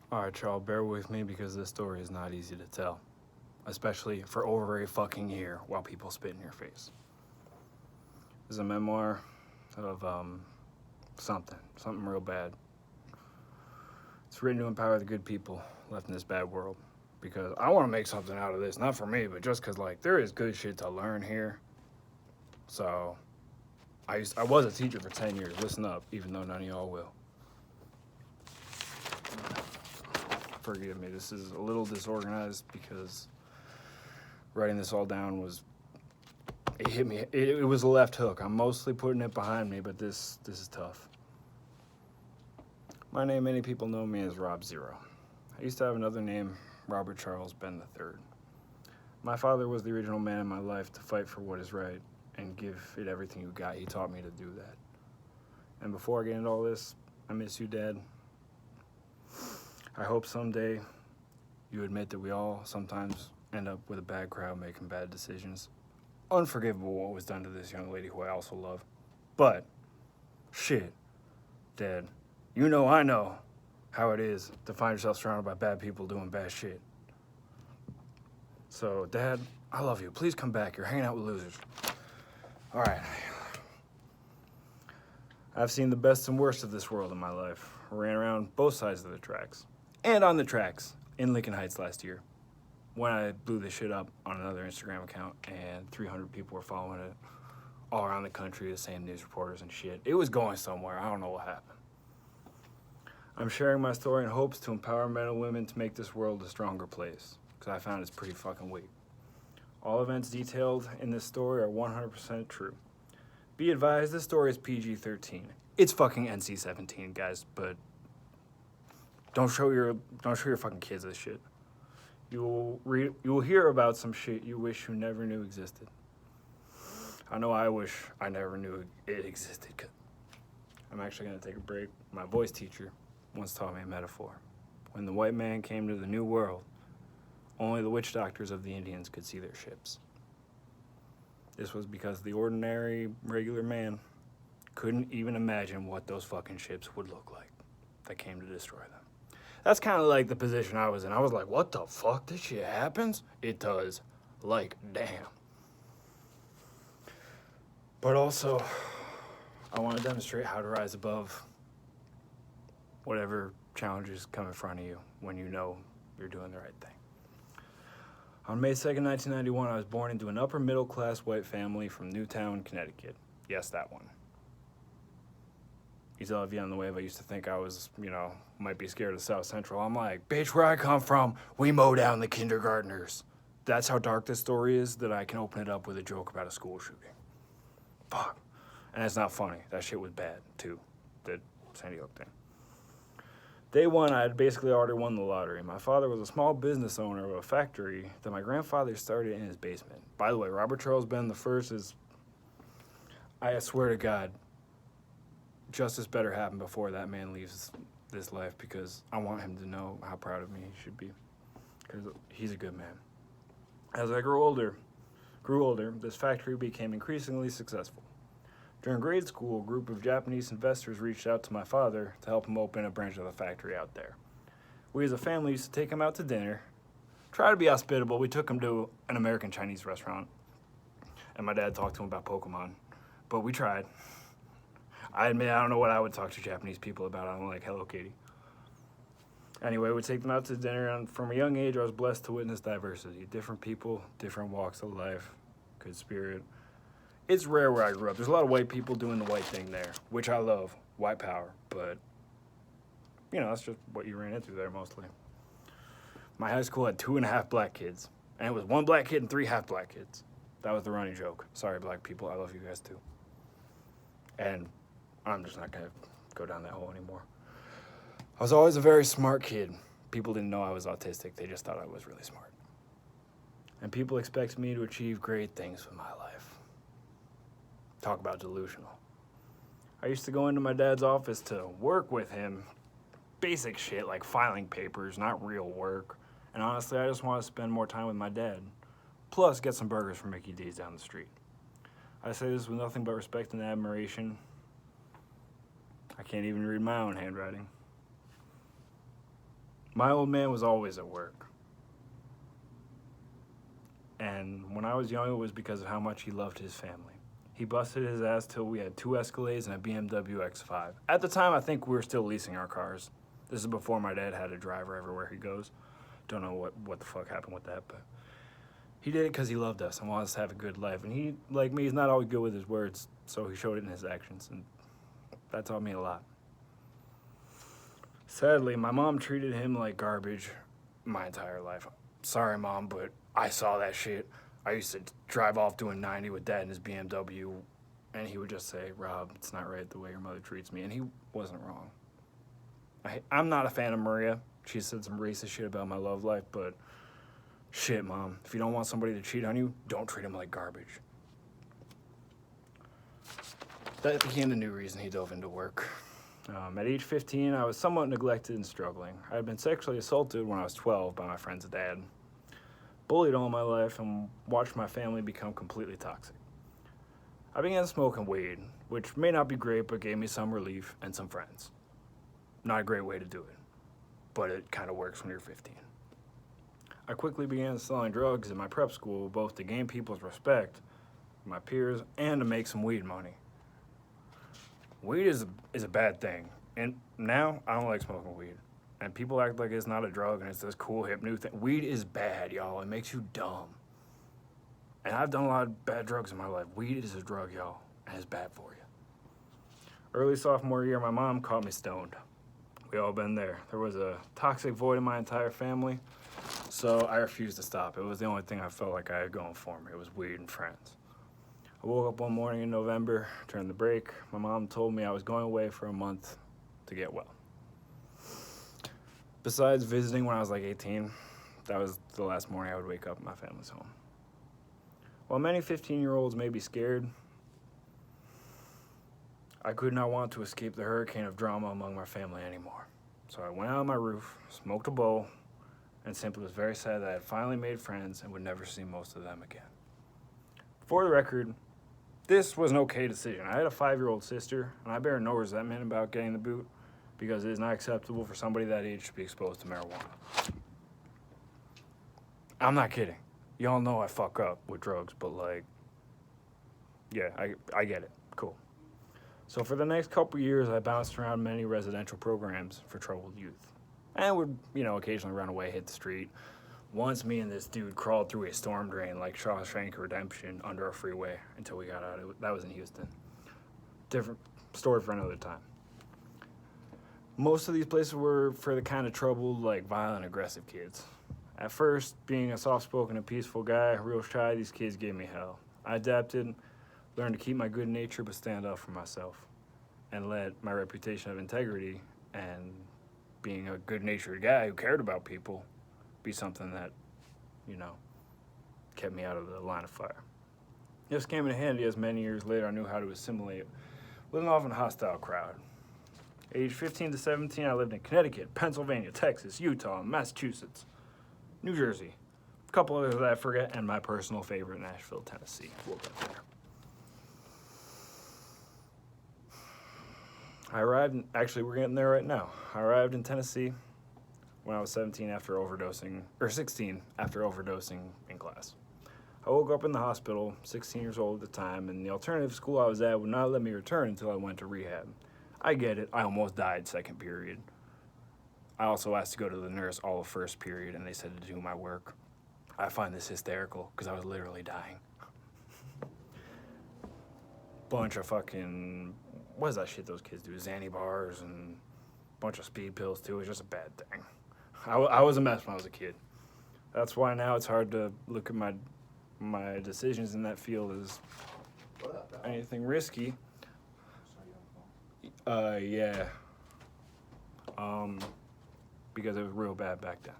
Alright, y'all, bear with me because this story is not easy to tell, especially for over a fucking year while people spit in your face. This is a memoir of something real bad. It's written to empower the good people left in this bad world because I want to make something out of this, not for me, but just because like there is good shit to learn here. So I was a teacher for 10 years. Listen up, even though none of y'all will. Forgive me. This is a little disorganized because writing this all down was it hit me. It was a left hook. I'm mostly putting it behind me, but this is tough. My name, many people know me as Robb Zero. I used to have another name, Robert Charles Ben III. My father was the original man in my life to fight for what is right and give it everything you got. He taught me to do that. And before I get into all this, I miss you, Dad. I hope someday you admit that we all sometimes end up with a bad crowd making bad decisions. Unforgivable what was done to this young lady who I also love. But, shit, Dad, you know I know how it is to find yourself surrounded by bad people doing bad shit. So, Dad, I love you. Please come back. You're hanging out with losers. All right. I've seen the best and worst of this world in my life. I ran around both sides of the tracks. And on the tracks in Lincoln Heights last year when I blew this shit up on another Instagram account and 300 people were following it all around the country, the same news reporters and shit. It was going somewhere. I don't know what happened. I'm sharing my story in hopes to empower men and women to make this world a stronger place, because I found it's pretty fucking weak. All events detailed in this story are 100% true. Be advised, this story is PG-13. It's fucking NC-17, guys, but don't show your fucking kids this shit. You will hear about some shit you wish you never knew existed. I know I wish I never knew it existed. I'm actually gonna take a break. My voice teacher once taught me a metaphor. When the white man came to the New World, only the witch doctors of the Indians could see their ships. This was because the ordinary, regular man couldn't even imagine what those fucking ships would look like that came to destroy them. That's kind of like the position I was in. I was like, what the fuck? This shit happens? It does. Like, damn. But also, I want to demonstrate how to rise above whatever challenges come in front of you when you know you're doing the right thing. On May 2nd, 1991, I was born into an upper middle class white family from Newtown, Connecticut. Yes, that one. You tell if you on the wave, I used to think I was, might be scared of South Central. I'm like, bitch, where I come from, we mow down the kindergartners. That's how dark this story is, that I can open it up with a joke about a school shooting. Fuck. And it's not funny. That shit was bad, too. The Sandy Hook thing. Day one, I had basically already won the lottery. My father was a small business owner of a factory that my grandfather started in his basement. By the way, Robert Charles Ben I is, I swear to God, justice better happen before that man leaves this life, because I want him to know how proud of me he should be, because he's a good man. As I grew older, this factory became increasingly successful. During grade school, a group of Japanese investors reached out to my father to help him open a branch of the factory out there. We as a family used to take him out to dinner, try to be hospitable. We took him to an American Chinese restaurant, and my dad talked to him about Pokemon, but we tried. I admit, I don't know what I would talk to Japanese people about. I don't like Hello Kitty. Anyway, we'd take them out to dinner, and from a young age, I was blessed to witness diversity. Different people, different walks of life, good spirit. It's rare where I grew up. There's a lot of white people doing the white thing there, which I love, white power, but, that's just what you ran into there mostly. My high school had 2.5 black kids, and it was 1 black kid and 3 half black kids. That was the running joke. Sorry, black people, I love you guys too. And I'm just not gonna go down that hole anymore. I was always a very smart kid. People didn't know I was autistic. They just thought I was really smart. And people expect me to achieve great things with my life. Talk about delusional. I used to go into my dad's office to work with him. Basic shit like filing papers, not real work. And honestly, I just want to spend more time with my dad. Plus, get some burgers from Mickey D's down the street. I say this with nothing but respect and admiration. I can't even read my own handwriting. My old man was always at work. And when I was young, it was because of how much he loved his family. He busted his ass till we had 2 Escalades and a BMW X5. At the time, I think we were still leasing our cars. This is before my dad had a driver everywhere he goes. Don't know what the fuck happened with that, but he did it because he loved us and wanted us to have a good life. And he, like me, is not always good with his words, so he showed it in his actions, and that taught me a lot. Sadly, my mom treated him like garbage my entire life. Sorry, Mom, but I saw that shit. I used to drive off doing 90 with Dad in his BMW, and he would just say, Rob, it's not right the way your mother treats me, and he wasn't wrong. I'm not a fan of Maria. She said some racist shit about my love life, but shit, Mom. If you don't want somebody to cheat on you, don't treat him like garbage. That became the new reason he dove into work. At age 15, I was somewhat neglected and struggling. I had been sexually assaulted when I was 12 by my friend's dad. Bullied all my life and watched my family become completely toxic. I began smoking weed, which may not be great, but gave me some relief and some friends. Not a great way to do it, but it kind of works when you're 15. I quickly began selling drugs in my prep school, both to gain people's respect, my peers, and to make some weed money. Weed is a bad thing, and now I don't like smoking weed. And people act like it's not a drug and it's this cool, hip, new thing. Weed is bad, y'all. It makes you dumb. And I've done a lot of bad drugs in my life. Weed is a drug, y'all, and it's bad for you. Early sophomore year, my mom caught me stoned. We all been there. There was a toxic void in my entire family, so I refused to stop. It was the only thing I felt like I had going for me. It was weed and friends. I woke up one morning in November, turned the break. My mom told me I was going away for a month to get well. Besides visiting when I was like 18, that was the last morning I would wake up at my family's home. While many 15-year-olds may be scared, I could not want to escape the hurricane of drama among my family anymore. So I went out on my roof, smoked a bowl, and simply was very sad that I had finally made friends and would never see most of them again. For the record, this was an okay decision. I had a 5-year-old sister, and I bear no resentment about getting the boot, because it is not acceptable for somebody that age to be exposed to marijuana. I'm not kidding. Y'all know I fuck up with drugs, but like, yeah, I get it. Cool. So for the next couple years, I bounced around many residential programs for troubled youth. And would, occasionally run away, hit the street. Once me and this dude crawled through a storm drain like Shawshank Redemption under a freeway until we got out. That was in Houston. Different story for another time. Most of these places were for the kind of troubled, like violent, aggressive kids. At first, being a soft-spoken and peaceful guy, real shy, these kids gave me hell. I adapted, learned to keep my good nature but stand up for myself, and let my reputation of integrity and being a good-natured guy who cared about people be something that, kept me out of the line of fire. This came in handy as many years later I knew how to assimilate with an often hostile crowd. Age 15 to 17, I lived in Connecticut, Pennsylvania, Texas, Utah, Massachusetts, New Jersey, a couple others that I forget, and my personal favorite, Nashville, Tennessee. We'll get there. We're getting there right now. I arrived in Tennessee when I was 16 after overdosing in class. I woke up in the hospital, 16 years old at the time, and the alternative school I was at would not let me return until I went to rehab. I get it. I almost died second period. I also asked to go to the nurse all of first period, and they said to do my work. I find this hysterical because I was literally dying. Bunch of fucking, what is that shit those kids do? Xanny bars and a bunch of speed pills too. It was just a bad thing. I was a mess when I was a kid. That's why now it's hard to look at my decisions in that field as anything risky. Yeah. Because it was real bad back then.